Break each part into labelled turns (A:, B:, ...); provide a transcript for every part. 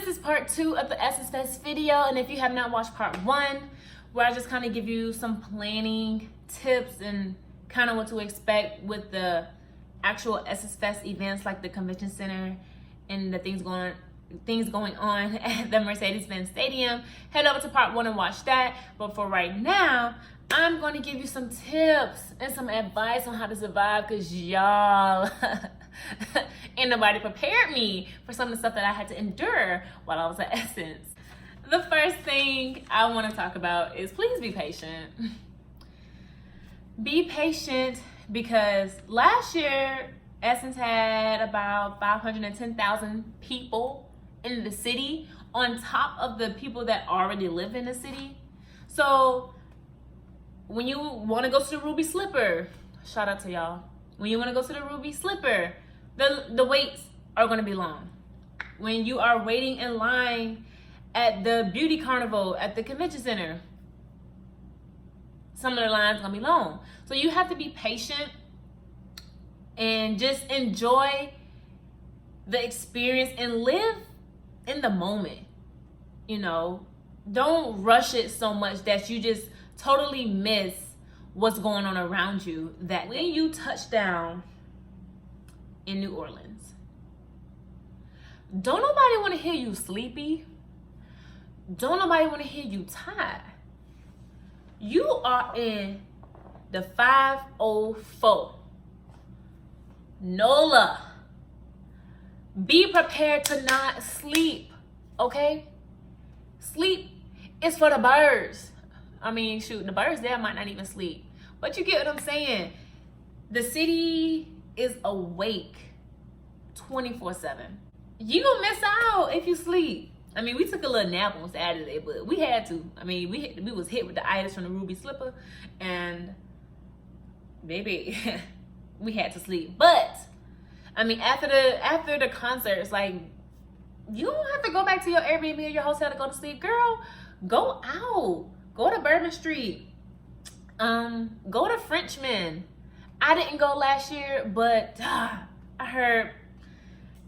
A: this is part 2 of the Essence Fest video, and if you have not watched part 1, where I just kind of give you some planning tips and kind of what to expect with the actual Essence Fest events, like the convention center and the things going on at the Mercedes-Benz Stadium, head over to part 1 and watch that. But for right now, I'm going to give you some tips and some advice on how to survive, because y'all ain't nobody prepared me for some of the stuff that I had to endure while I was at Essence. The first thing I want to talk about is please be patient. Be patient, because last year Essence had about 510,000 people in the city on top of the people that already live in the city. So when you want to go to the Ruby Slipper, shout out to y'all. When you want to go to the Ruby Slipper, the waits are going to be long. When you are waiting in line at the beauty carnival at the convention center, some of the lines are going to be long. So you have to be patient and just enjoy the experience and live in the moment. You know, don't rush it so much that you just totally miss what's going on around you. That when you touch down in New Orleans, don't nobody want to hear you sleepy. Don't nobody want to hear you tired. You are in the 504. NOLA. Be prepared to not sleep, okay? Sleep is for the birds. I mean, shoot, the birds there might not even sleep. But you get what I'm saying. The city is awake 24/7. You gonna miss out if you sleep. I mean, we took a little nap on Saturday, but we had to. I mean, we was hit with the itis from the Ruby Slipper, and baby, we had to sleep. But I mean, after the concert, it's like, you don't have to go back to your Airbnb or your hotel to go to sleep. Girl, go out. Go to Bourbon Street. Go to Frenchman. I didn't go last year, but I heard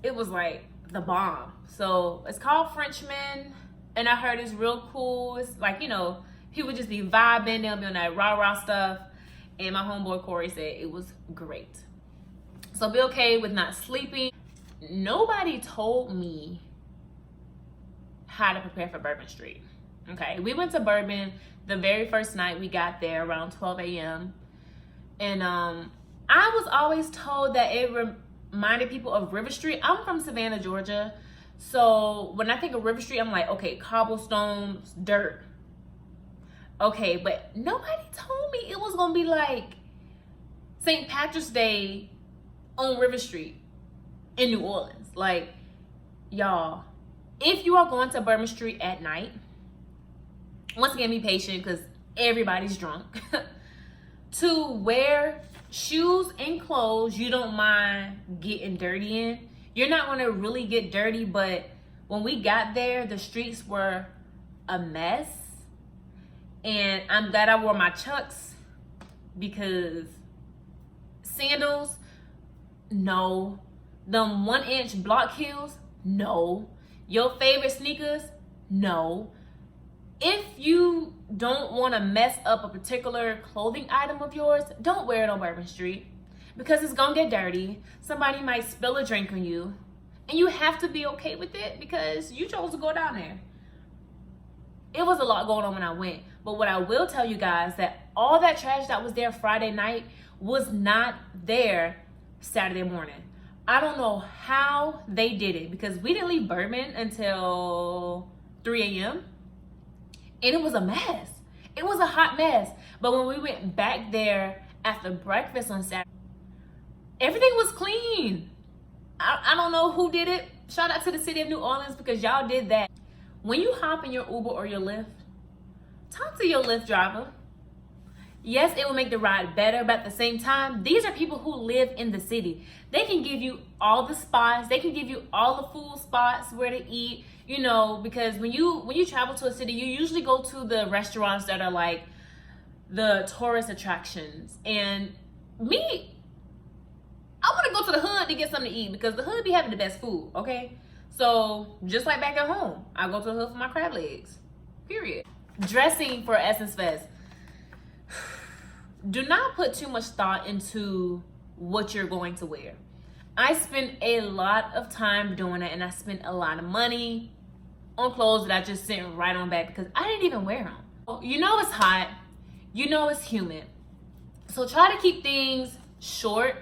A: it was like the bomb. So it's called Frenchman, and I heard it's real cool. It's like, you know, people just be vibing. They'll be on that rah-rah stuff. And my homeboy Corey said it was great. So be okay with not sleeping. Nobody told me how to prepare for Bourbon Street. Okay, we went to Bourbon the very first night. We got there around 12 a.m. And I was always told that it reminded people of River Street. I'm from Savannah, Georgia. So when I think of River Street, I'm like, okay, cobblestones, dirt. Okay, but nobody told me it was gonna be like St. Patrick's Day on River Street in New Orleans. Like, y'all, if you are going to Bourbon Street at night, once again, be patient, because everybody's drunk. To wear shoes and clothes you don't mind getting dirty in. You're not going to really get dirty, but when we got there, the streets were a mess. And I'm glad I wore my Chucks, because sandals, no. Them 1-inch block heels, no. Your favorite sneakers, no. If you don't want to mess up a particular clothing item of yours, don't wear it on Bourbon Street, because it's going to get dirty. Somebody might spill a drink on you, and you have to be okay with it because you chose to go down there. It was a lot going on when I went. But what I will tell you guys, that all that trash that was there Friday night was not there Saturday morning. I don't know how they did it, because we didn't leave Bourbon until 3 a.m. And it was a mess. It was a hot mess. But when we went back there after breakfast on Saturday, everything was clean. I don't know who did it. Shout out to the city of New Orleans, because y'all did that. When you hop in your Uber or your Lyft, talk to your Lyft driver. Yes, it will make the ride better, but at the same time, these are people who live in the city. They can give you all the spots. They can give you all the food spots where to eat, you know, because when you travel to a city, you usually go to the restaurants that are like the tourist attractions. And me, I want to go to the hood to get something to eat, because the hood be having the best food, okay? So just like back at home, I go to the hood for my crab legs, period. Dressing for Essence Fest. Do not put too much thought into what you're going to wear. I spent a lot of time doing it, and I spent a lot of money on clothes that I just sent right on back because I didn't even wear them. You know it's hot, you know it's humid, so try to keep things short,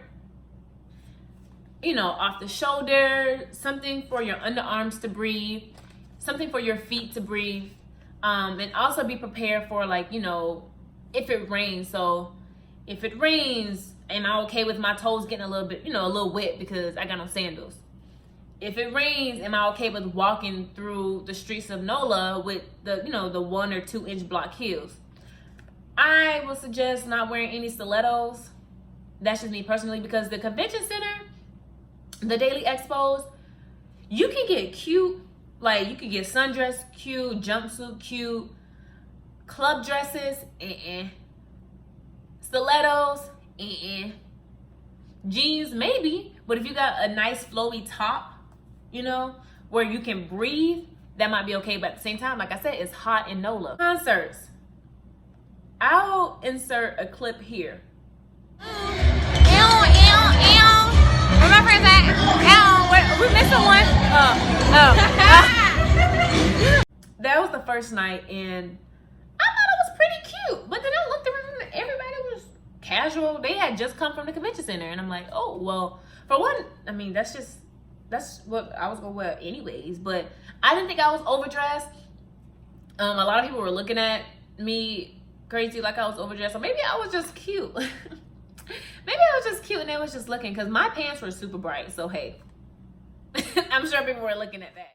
A: you know, off the shoulder, something for your underarms to breathe, something for your feet to breathe, and also be prepared for, like, you know, if it rains. So if it rains, am I okay with my toes getting a little bit, you know, a little wet because I got on sandals? If it rains, am I okay with walking through the streets of NOLA with the, you know, the 1 or 2 inch block heels? I would suggest not wearing any stilettos. That's just me personally, because the convention center, the daily expos, you can get cute. Like, you can get sundress cute, jumpsuit cute, club dresses, stilettos, jeans, maybe. But if you got a nice flowy top, you know, where you can breathe, that might be okay. But at the same time, like I said, it's hot in NOLA. Concerts. I'll insert a clip here.
B: Where my friends at? We missing one.
A: That was the first night, and I thought it was pretty cute. But then I looked around and everybody was casual. They had just come from the convention center, and I'm like, oh, well, for one, I mean, that's what I was gonna wear anyways. But I didn't think I was overdressed. A lot of people were looking at me crazy, like I was overdressed. So maybe I was just cute. Maybe I was just cute and they was just looking, because my pants were super bright. So hey, I'm sure people were looking at that.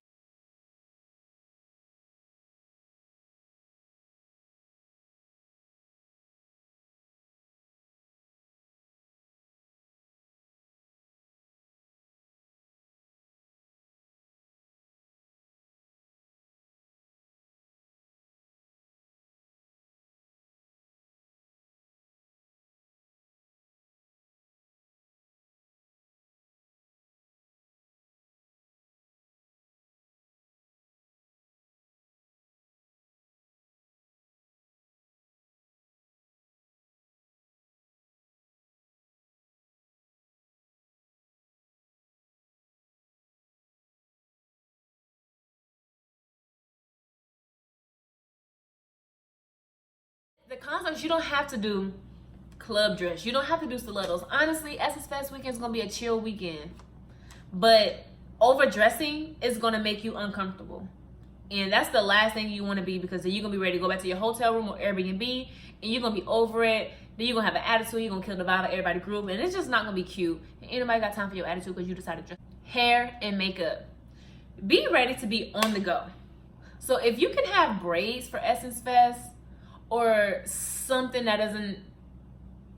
A: The concerts, you don't have to do club dress. You don't have to do stilettos. Honestly, Essence Fest weekend is going to be a chill weekend. But overdressing is going to make you uncomfortable. And that's the last thing you want to be, because then you're going to be ready to go back to your hotel room or Airbnb, and you're going to be over it. Then you're going to have an attitude. You're going to kill the vibe of everybody group. And it's just not going to be cute. And ain't nobody got time for your attitude because you decided to dress. Hair and makeup. Be ready to be on the go. So if you can have braids for Essence Fest, or something that doesn't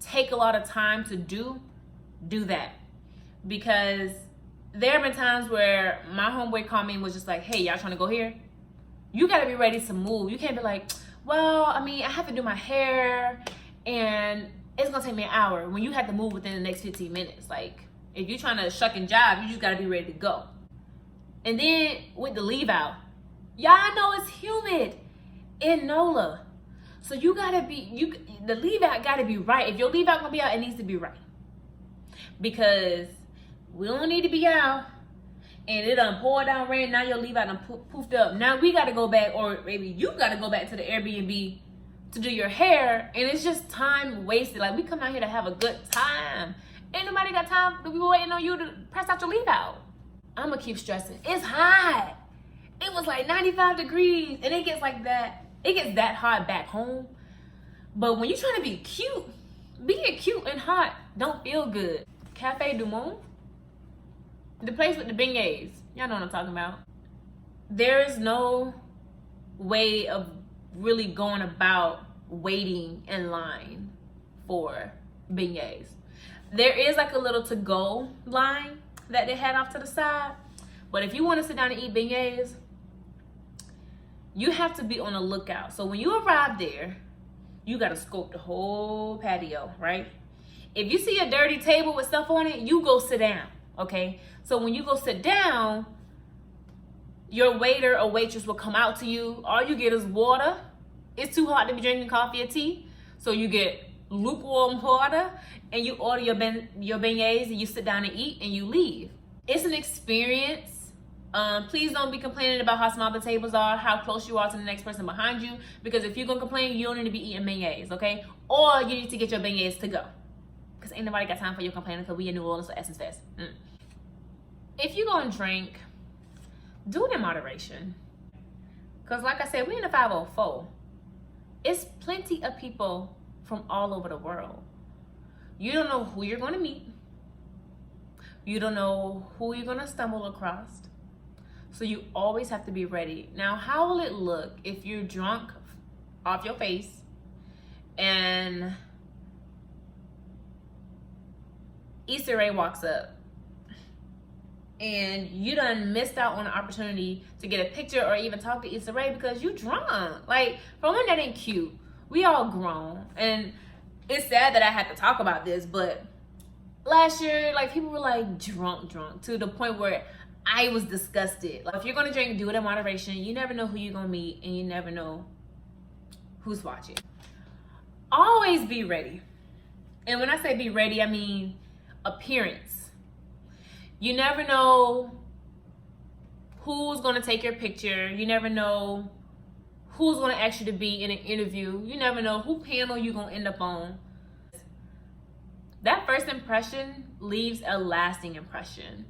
A: take a lot of time to do that. Because there have been times where my homeboy called me and was just like, hey, y'all trying to go here? You gotta be ready to move. You can't be like, well, I mean, I have to do my hair and it's gonna take me an hour, when you have to move within the next 15 minutes. Like, if you're trying to shuck and jive, you just gotta be ready to go. And then with the leave out, y'all know it's humid in NOLA. So you gotta be, the leave out gotta be right. If your leave out gonna be out, it needs to be right. Because we don't need to be out and it done poured down rain, now your leave out done poofed up. Now we gotta go back, or maybe you gotta go back to the Airbnb to do your hair, and it's just time wasted. Like, we come out here to have a good time. Ain't nobody got time to be waiting on you to press out your leave out. I'ma keep stressing. It's hot. It was like 95 degrees and it gets like that. It gets that hot back home. But when you're trying to be cute, being cute and hot don't feel good. Cafe Du Monde, the place with the beignets. Y'all know what I'm talking about. There is no way of really going about waiting in line for beignets. There is like a little to-go line that they had off to the side. But if you want to sit down and eat beignets, you have to be on the lookout. So when you arrive there, you gotta scope the whole patio, right? If you see a dirty table with stuff on it, you go sit down, okay? So when you go sit down, Your waiter or waitress will come out to you. All you get is water. It's too hot to be drinking coffee or tea. So you get lukewarm water and you order your beignets and you sit down and eat and you leave. It's an experience. Please don't be complaining about how small the tables are, how close you are to the next person behind you. Because if you're gonna complain, you don't need to be eating beignets, okay? Or you need to get your beignets to go. Because ain't nobody got time for your complaining because we in New Orleans for Essence Fest. If you're gonna drink, do it in moderation. Because like I said, we in the 504. It's plenty of people from all over the world. You don't know who you're gonna meet. You don't know who you're gonna stumble across. So you always have to be ready. Now, how will it look if you're drunk off your face and Issa Rae walks up and you done missed out on an opportunity to get a picture or even talk to Issa Rae because you drunk? Like, for one, that ain't cute. We all grown. And it's sad that I had to talk about this, but last year, like, people were like drunk to the point where I was disgusted. Like, if you're gonna drink, do it in moderation. You never know who you're gonna meet and you never know who's watching. Always be ready. And when I say be ready, I mean appearance. You never know who's gonna take your picture. You never know who's gonna ask you to be in an interview. You never know who panel you're gonna end up on. That first impression leaves a lasting impression.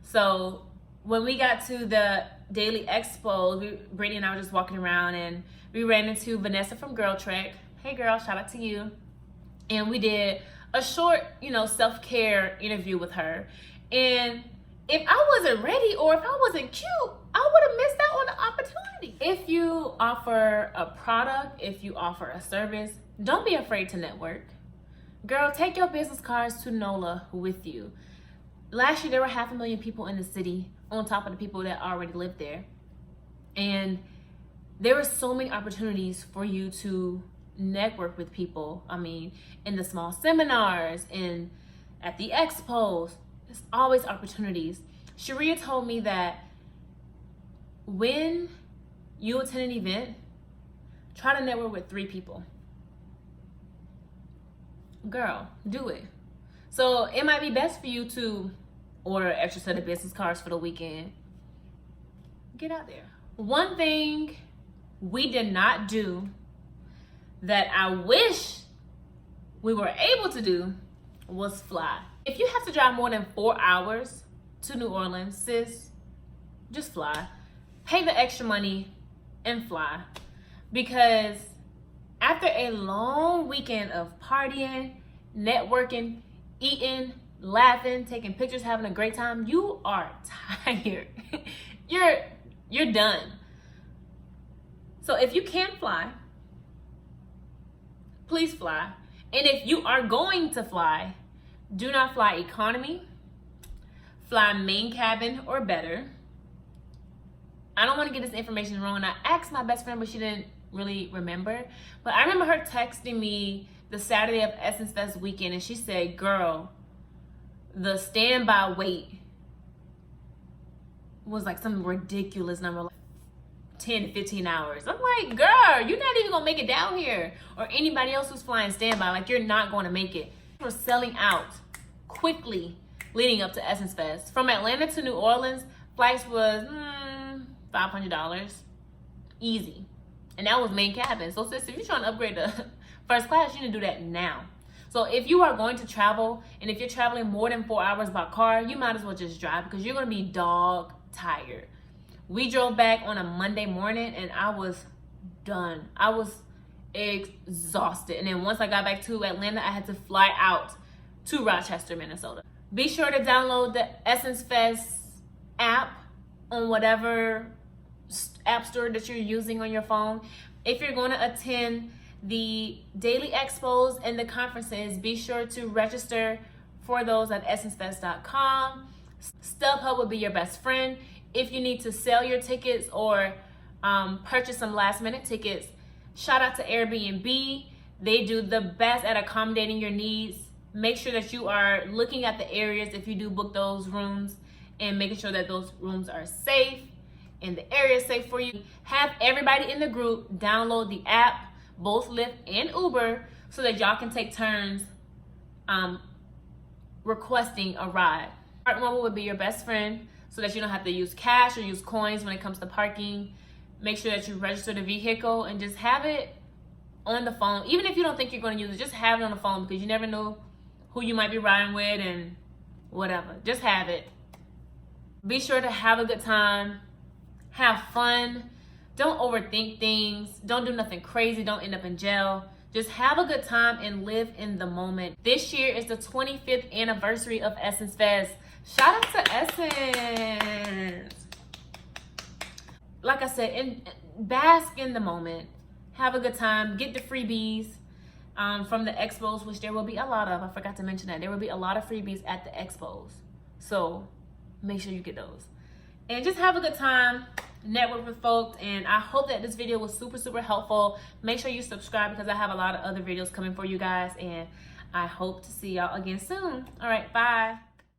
A: So when we got to the Daily Expo, Brittany and I were just walking around and we ran into Vanessa from Girl Trek. Hey girl, shout out to you. And we did a short, self-care interview with her. And if I wasn't ready or if I wasn't cute, I would have missed out on the opportunity. If you offer a product, if you offer a service, don't be afraid to network. Girl, take your business cards to NOLA with you. Last year, there were 500,000 people in the city on top of the people that already lived there. And there were so many opportunities for you to network with people. I mean, in the small seminars and at the expos, there's always opportunities. Sharia told me that when you attend an event, try to network with 3 people. Girl, do it. So it might be best for you to order an extra set of business cards for the weekend. Get out there. One thing we did not do that I wish we were able to do was fly. If you have to drive more than 4 hours to New Orleans, sis, just fly. Pay the extra money and fly. Because after a long weekend of partying, networking, eating, laughing, taking pictures, having a great time, you are tired. You're done. So if you can fly, please fly. And if you are going to fly, do not fly economy. Fly main cabin or better. I don't want to get this information wrong. I asked my best friend, but she didn't really remember. But I remember her texting me the Saturday of Essence Fest weekend, and she said, girl, the standby wait was like some ridiculous number, like 10 to 15 hours. I'm like, girl, you're not even gonna make it down here. Or anybody else who's flying standby, like, you're not gonna make it. We're selling out quickly leading up to Essence Fest. From Atlanta to New Orleans, flights was $500, easy. And that was main cabin. So sis, if you're trying to upgrade to first class, you need to do that now. So if you are going to travel, and if you're traveling more than 4 hours by car, you might as well just drive because you're gonna be dog tired. We drove back on a Monday morning and I was done. I was exhausted. And then once I got back to Atlanta, I had to fly out to Rochester, Minnesota. Be sure to download the Essence Fest app on whatever app store that you're using on your phone. If you're going to attend the daily expos and the conferences, be sure to register for those at essencefest.com. StubHub will be your best friend. If you need to sell your tickets or purchase some last minute tickets, shout out to Airbnb. They do the best at accommodating your needs. Make sure that you are looking at the areas if you do book those rooms and making sure that those rooms are safe. and the area is safe for you. Have everybody in the group download the app, both Lyft and Uber, so that y'all can take turns requesting a ride. Park Mobile would be your best friend so that you don't have to use cash or use coins when it comes to parking. Make sure that you register the vehicle and just have it on the phone. Even if you don't think you're going to use it, just have it on the phone, because you never know who you might be riding with and whatever. Just have it. Be sure to have a good time. Have fun. Don't overthink things. Don't do nothing crazy. Don't end up in jail. Just have a good time and live in the moment. This year is the 25th anniversary of Essence Fest. Shout out to Essence. Like I said, bask in the moment. Have a good time. Get the freebies from the expos, which there will be a lot of. I forgot to mention that. There will be a lot of freebies at the expos. So make sure you get those. And just have a good time. Network with folks. And I hope that this video was super, super helpful. Make sure you subscribe, because I have a lot of other videos coming for you guys. And I hope to see y'all again soon. All right, bye.